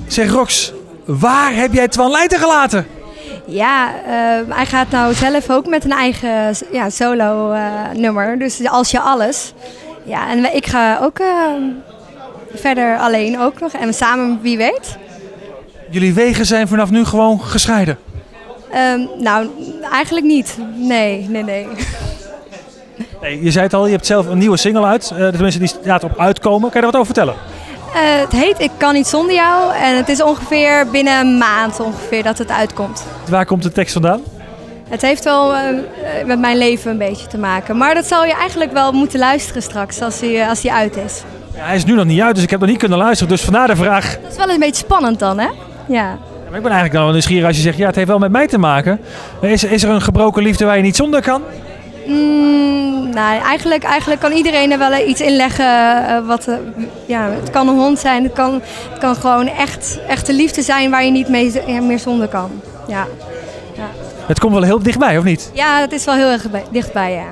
Zeg Rox, waar heb jij Twan Leijten gelaten? Ja, hij gaat nou zelf ook met een eigen solo nummer. Dus Als je alles. Ja, en ik ga ook verder alleen ook nog. En samen, wie weet. Jullie wegen zijn vanaf nu gewoon gescheiden. Nou, eigenlijk niet. Nee. Nee, je zei het al, je hebt zelf een nieuwe single uit. Tenminste, die staat op uitkomen. Kan je daar wat over vertellen? Het heet Ik kan niet zonder jou. En het is ongeveer binnen een maand ongeveer dat het uitkomt. Waar komt de tekst vandaan? Het heeft wel met mijn leven een beetje te maken. Maar dat zal je eigenlijk wel moeten luisteren straks als hij uit is. Ja, hij is nu nog niet uit, dus ik heb nog niet kunnen luisteren. Dus vandaar de vraag. Dat is wel een beetje spannend dan, hè? Ja. Ja, maar ik ben eigenlijk wel nieuwsgierig als je zegt, ja, het heeft wel met mij te maken. Is er een gebroken liefde waar je niet zonder kan? Nou, eigenlijk kan iedereen er wel iets in leggen. Het kan een hond zijn, het kan gewoon echte liefde zijn waar je niet meer zonder kan. Ja. Het komt wel heel dichtbij, of niet? Ja, het is wel heel erg dichtbij, ja.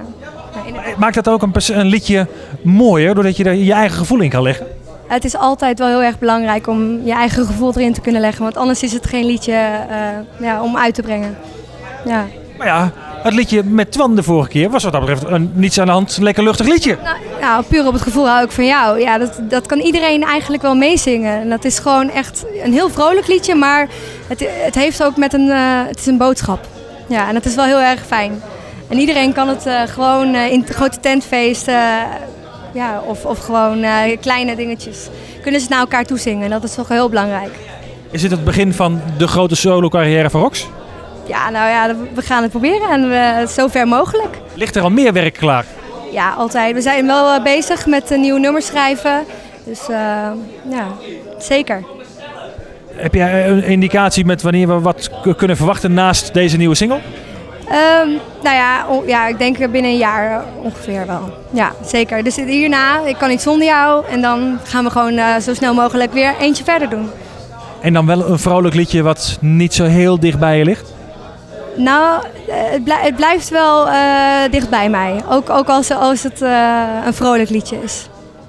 Maakt dat ook een liedje mooier, doordat je er je eigen gevoel in kan leggen? Het is altijd wel heel erg belangrijk om je eigen gevoel erin te kunnen leggen. Want anders is het geen liedje om uit te brengen. Ja. Maar ja, het liedje met Twan de vorige keer was wat dat betreft een niets aan de hand, lekker luchtig liedje. Nou, puur op het gevoel hou ik van jou. Ja, dat kan iedereen eigenlijk wel meezingen. En dat is gewoon echt een heel vrolijk liedje, maar het heeft ook het is een boodschap. Ja, en dat is wel heel erg fijn. En iedereen kan het gewoon in het grote tentfeest of gewoon kleine dingetjes. Kunnen ze het naar elkaar toezingen. En dat is toch heel belangrijk. Is dit het begin van de grote solo-carrière van Rox? Ja, nou ja, we gaan het proberen en zo ver mogelijk. Ligt er al meer werk klaar? Ja, altijd. We zijn wel bezig met een nieuw nummer schrijven. Dus zeker. Heb jij een indicatie met wanneer we wat kunnen verwachten naast deze nieuwe single? Ik denk binnen een jaar ongeveer wel. Ja, zeker. Dus hierna, Ik kan niet zonder jou. En dan gaan we gewoon zo snel mogelijk weer eentje verder doen. En dan wel een vrolijk liedje wat niet zo heel dicht bij je ligt? Nou, het blijft wel dicht bij mij. Ook als het een vrolijk liedje is.